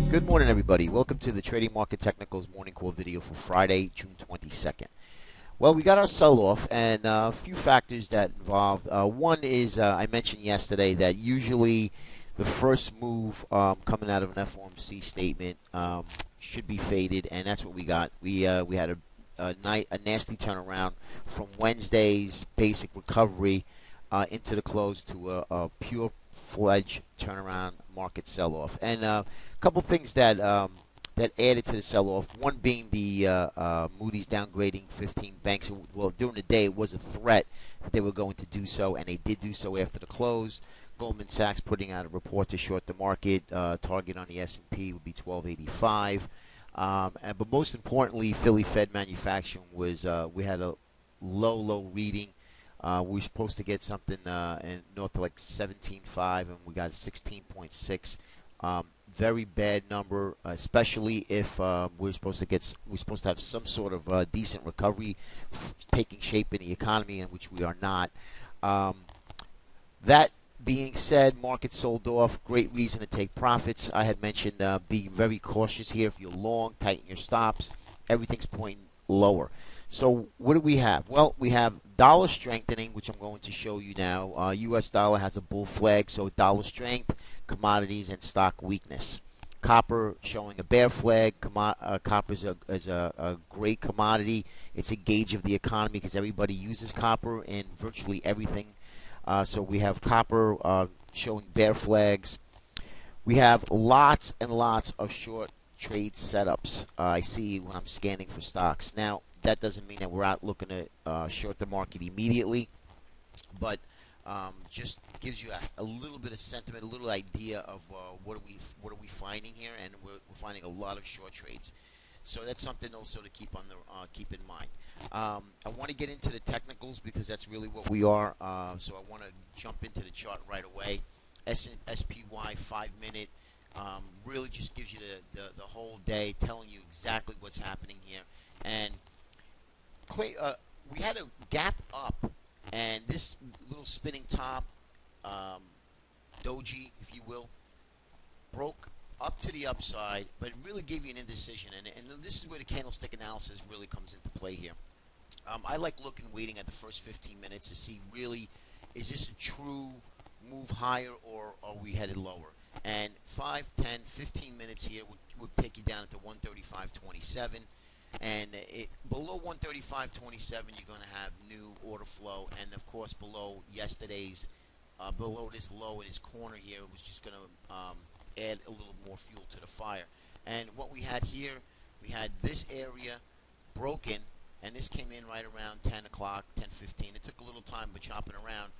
Good morning, everybody. Welcome to the Trading Market Technicals morning call video for Friday, June 22nd. Well, we got our sell-off, and a few factors that involved. One is I mentioned yesterday that usually the first move coming out of an FOMC statement should be faded, and that's what we got. We had a nasty turnaround from Wednesday's basic recovery into the close to a pure-fledged turnaround market sell-off. And a couple things that that added to the sell-off. One being the Moody's downgrading 15 banks. Well, during the day, it was a threat that they were going to do so, and they did do so after the close. Goldman Sachs putting out a report to short the market. Target on the S&P would be 1285. But most importantly, Philly Fed manufacturing was we had a low reading. We were supposed to get something in north of like 17.5, and we got 16.6. Very bad number, especially if we're supposed to have some sort of decent recovery taking shape in the economy, in which we are not. That being said, market sold off. Great reason to take profits. I had mentioned be very cautious here. If you're long, tighten your stops. Everything's pointing lower. So what do we have? Well, we have dollar strengthening, which I'm going to show you now. U.S. dollar has a bull flag, so dollar strength, commodities, and stock weakness. Copper showing a bear flag. Copper is a great commodity. It's a gauge of the economy because everybody uses copper in virtually everything. So we have copper showing bear flags. We have lots and lots of short trade setups I see when I'm scanning for stocks. Now, that doesn't mean that we're out looking to short the market immediately, but just gives you a little bit of sentiment, a little idea of what are we finding here, and we're finding a lot of short trades. So that's something also to keep in mind. I want to get into the technicals because that's really what we are. So I want to jump into the chart right away. SPY 5-minute really just gives you the whole day, telling you exactly what's happening here. And we had a gap up, and this little spinning top, doji, if you will, broke up to the upside, but it really gave you an indecision. And this is where the candlestick analysis really comes into play here. I like waiting at the first 15 minutes to see really, is this a true move higher or are we headed lower? And 5, 10, 15 minutes here would take you down to 135.27. And below 135.27, you're going to have new order flow. And, of course, below yesterday's, below this low in this corner here, it was just going to add a little more fuel to the fire. And what we had here, we had this area broken, and this came in right around 10 o'clock, 10:15. It took a little time, but chopping around.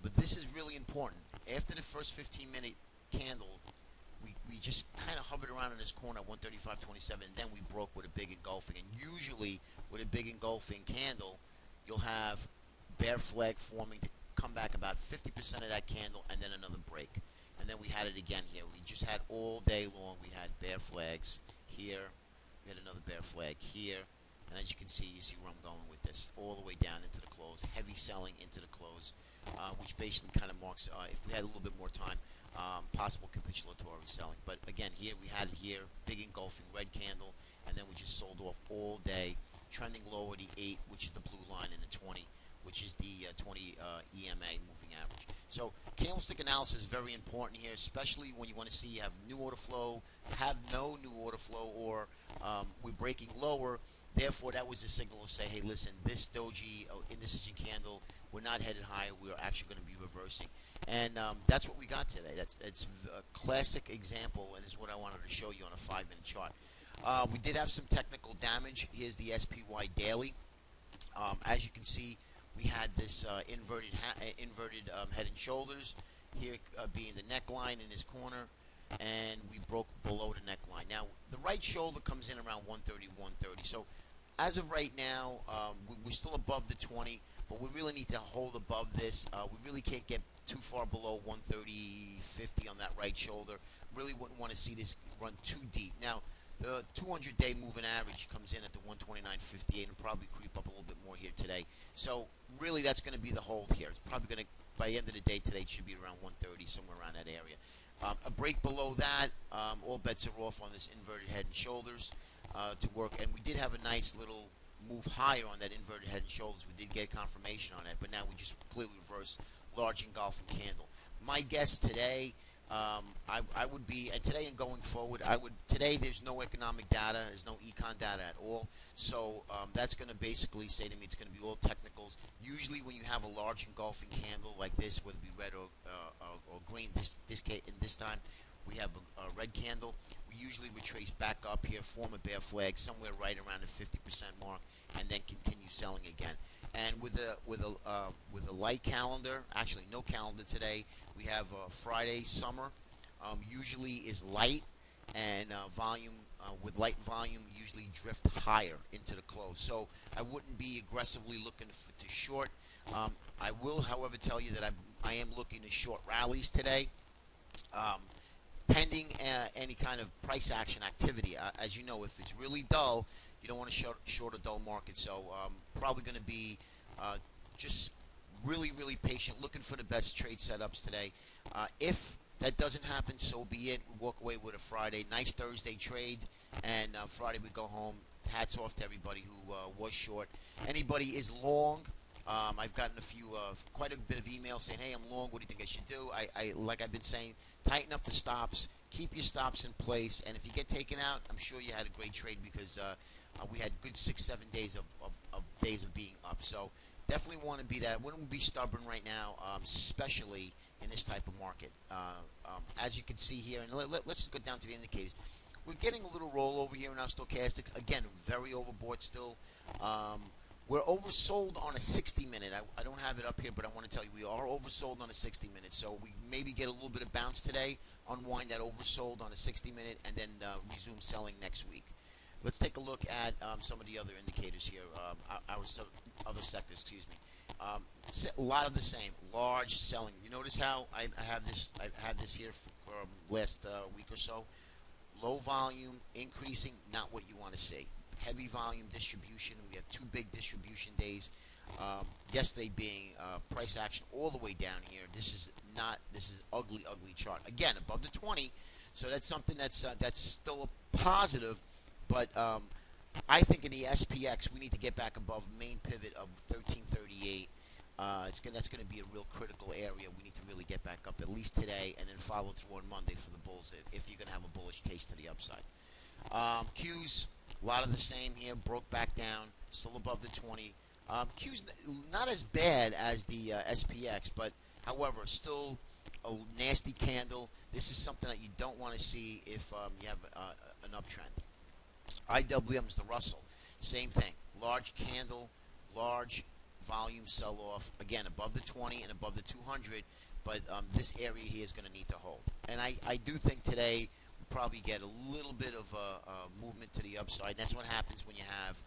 But this is really important. After the first 15-minute candle, we just kind of hovered around in this corner at 135.27, and then we broke with a big engulfing. And usually, with a big engulfing candle, you'll have bear flag forming to come back about 50% of that candle, and then another break. And then we had it again here. We just had all day long, we had bear flags here. We had another bear flag here. And as you can see, you see where I'm going with this, all the way down into the close, heavy selling into the close, which basically kind of marks, if we had a little bit more time, possible capitulatory selling. But again, here we had it here, big engulfing red candle, and then we just sold off all day, trending lower the 8, which is the blue line, and the 20, which is the 20 EMA moving average. So candlestick analysis is very important here, especially when you want to see you have new order flow, have no new order flow, or we're breaking lower. Therefore, that was the signal to say, hey, listen, this doji indecision candle, we're not headed higher. We're actually going to be reversing. And that's what we got today. It's a classic example, and is what I wanted to show you on a 5-minute chart. We did have some technical damage. Here's the SPY daily. As you can see, we had this inverted head and shoulders, here being the neckline in this corner, and we broke below the neckline. Now, the right shoulder comes in around 130, 130. So, as of right now, we're still above the 20, but we really need to hold above this. We really can't get too far below 130.50 on that right shoulder. Really wouldn't want to see this run too deep. Now, The 200-day moving average comes in at the 129.58 and probably creep up a little bit more here today. So really, that's going to be the hold here. It's probably going to, by the end of the day today, it should be around 130, somewhere around that area. A break below that, all bets are off on this inverted head and shoulders to work. And we did have a nice little move higher on that inverted head and shoulders. We did get confirmation on that, but now we just clearly reverse large engulfing candle. My guess today, I would be, and today and going forward, today there's no economic data, there's no econ data at all, so that's going to basically say to me it's going to be all technicals. Usually when you have a large engulfing candle like this, whether it be red or green, in this time we have a red candle, we usually retrace back up here, form a bear flag somewhere right around the 50% mark, and then continue selling again. And with a light calendar, actually no calendar today, we have Friday summer. Usually is light, and volume with light volume usually drift higher into the close. So I wouldn't be aggressively looking to short. I will, however, tell you that I am looking to short rallies today. Pending any kind of price action activity. As you know, if it's really dull, you don't want to short a dull market. So probably going to be just really, really patient, looking for the best trade setups today. If that doesn't happen, so be it. We walk away with a Friday, nice Thursday trade, and Friday we go home. Hats off to everybody who was short. Anybody is long. I've gotten quite a bit of emails saying, "Hey, I'm long. What do you think I should do?" Like I've been saying, tighten up the stops, keep your stops in place, and if you get taken out, I'm sure you had a great trade because we had good 6-7 days of days of being up. So definitely want to be that. Wouldn't be stubborn right now, especially in this type of market. As you can see here, and let's just go down to the indicators. We're getting a little rollover here in our stochastics. Again, very overbought still. We're oversold on a 60-minute. I don't have it up here, but I want to tell you we are oversold on a 60-minute. So we maybe get a little bit of bounce today, unwind that oversold on a 60-minute, and then resume selling next week. Let's take a look at some of the other indicators here, other sectors, excuse me. A lot of the same, large selling. You notice how I have this here for last week or so. Low volume, increasing, not what you want to see. Heavy volume distribution. We have 2 big distribution days. Yesterday being price action all the way down here. This is ugly chart. Again, above the 20. So that's something that's still a positive. But I think in the SPX we need to get back above main pivot of 1338. That's going to be a real critical area. We need to really get back up at least today, and then follow through on Monday for the bulls if you're going to have a bullish case to the upside. Qs, a lot of the same here. Broke back down, still above the 20. Qs not as bad as the SPX, but however, still a nasty candle. This is something that you don't want to see if you have an uptrend. IWM is the Russell. Same thing. Large candle, large volume sell-off. Again, above the 20 and above the 200, but this area here is going to need to hold. And I do think today we probably get a little bit of movement to the upside. And that's what happens when you have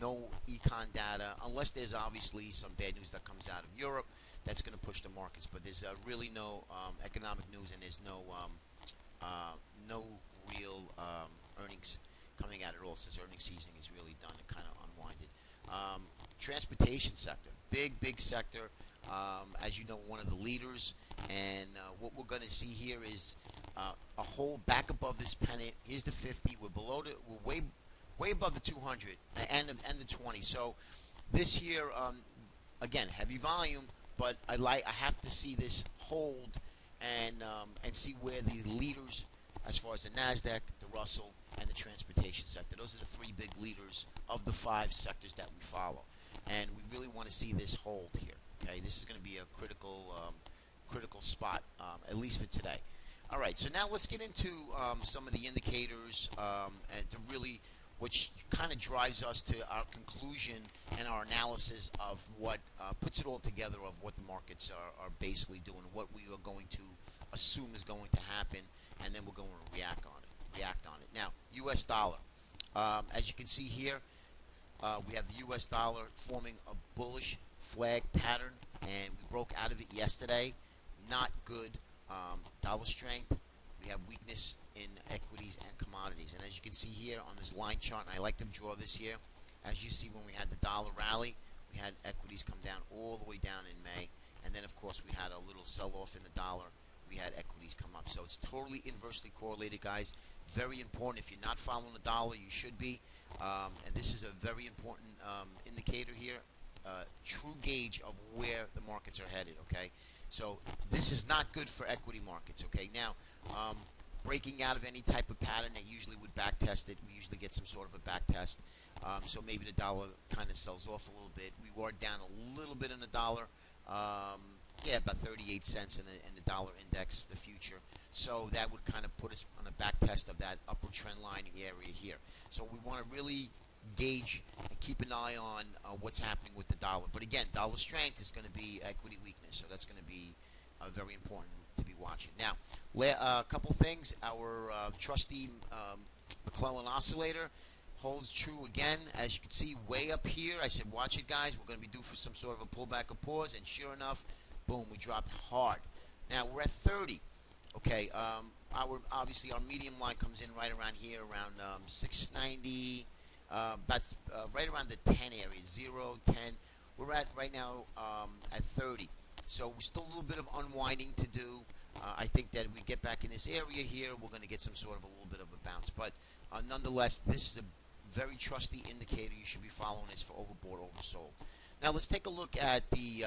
no econ data, unless there's obviously some bad news that comes out of Europe. That's going to push the markets. But there's really no economic news, and there's no real earnings coming out at all, since earnings season is really done and kind of unwinded. Transportation sector, big sector. As you know, one of the leaders, and what we're going to see here is a hole back above this pennant. Here's the 50. We're way above the 200 and the 20. So this here, again, heavy volume, but I have to see this hold and see where these leaders, as far as the Nasdaq, the Russell, and the transportation sector. Those are the 3 big leaders of the 5 sectors that we follow, and we really want to see this hold here. Okay, this is going to be a critical spot, at least for today. All right, so now let's get into some of the indicators, and to really, which kind of drives us to our conclusion and our analysis of what puts it all together of what the markets are basically doing, what we are going to assume is going to happen, and then we're going to react on it. Now, U.S. dollar. As you can see here, we have the U.S. dollar forming a bullish flag pattern, and we broke out of it yesterday. Not good. Dollar strength. We have weakness in equities and commodities. And as you can see here on this line chart, and I like to draw this here, as you see when we had the dollar rally, we had equities come down all the way down in May, and then of course we had a little sell-off in the dollar. We had equities come up. So it's totally inversely correlated, guys. Very important. If you're not following the dollar, you should be. And this is a very important indicator here, true gauge of where the markets are headed, okay? So this is not good for equity markets, okay? Now, breaking out of any type of pattern that usually would back test it, we usually get some sort of a back test. So maybe the dollar kind of sells off a little bit. We were down a little bit in the dollar. Yeah, about 38 cents in the dollar index, the future. So that would kind of put us on a back test of that upper trend line area here. So we want to really gauge and keep an eye on what's happening with the dollar. But again, dollar strength is going to be equity weakness, so that's going to be very important to be watching. Now, a couple things. Our trusty McClellan oscillator holds true again. As you can see, way up here, I said, watch it, guys. We're going to be due for some sort of a pullback or pause, and sure enough, boom, we dropped hard. Now, we're at 30. Okay, obviously our medium line comes in right around here, around 690, right around the 10 area, 0, 10. We're at right now at 30. So we're still a little bit of unwinding to do. I think that if we get back in this area here, we're going to get some sort of a little bit of a bounce. But nonetheless, this is a very trusty indicator. You should be following this for overbought, oversold. Now let's take a look at the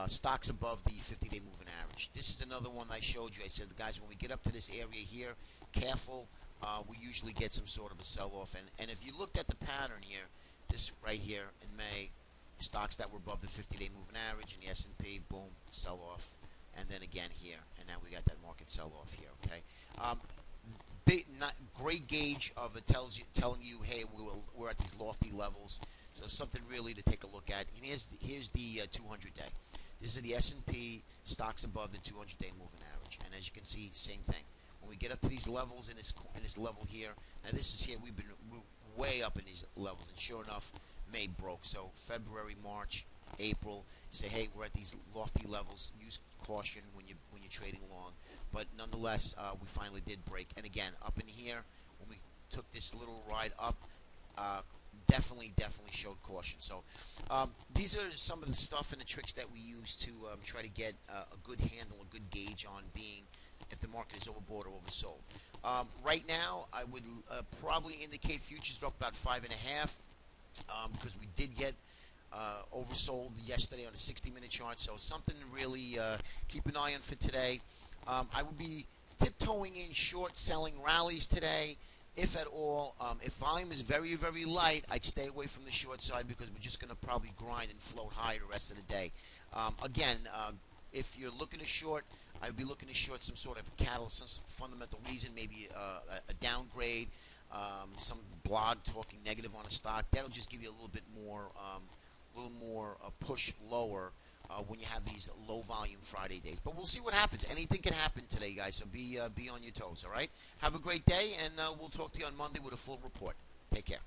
stocks above the 50-day moving average. This is another one I showed you. I said, guys, when we get up to this area here, careful. We usually get some sort of a sell-off. And if you looked at the pattern here, this right here in May, stocks that were above the 50-day moving average and the S&P, boom, sell-off. And then again here, and now we got that market sell-off here, okay? Not great gauge of it telling you, hey, we're at these lofty levels. So something really to take a look at. And here's the 200-day. This is the S&P stocks above the 200-day moving average. And as you can see, same thing. When we get up to these levels in this level here, now this is here, we've been way up in these levels. And sure enough, May broke. So February, March, April, you say, hey, we're at these lofty levels. Use caution when you're trading long. But nonetheless, we finally did break. And again, up in here, when we took this little ride up, definitely showed caution. So these are some of the stuff and the tricks that we use to try to get a good handle, a good gauge on being if the market is overbought or oversold. Right now, I would probably indicate futures are up about 5.5 because we did get oversold yesterday on a 60-minute chart. So something to really keep an eye on for today. I would be tiptoeing in short selling rallies today, if at all. If volume is very, very light, I'd stay away from the short side because we're just going to probably grind and float high the rest of the day. Again, if you're looking to short, I'd be looking to short some sort of catalyst, some fundamental reason, maybe a downgrade, some blog talking negative on a stock. That'll just give you a little bit more, push lower when you have these low volume Friday days. But we'll see what happens. Anything can happen today, guys. So be on your toes. All right. Have a great day, and we'll talk to you on Monday with a full report. Take care.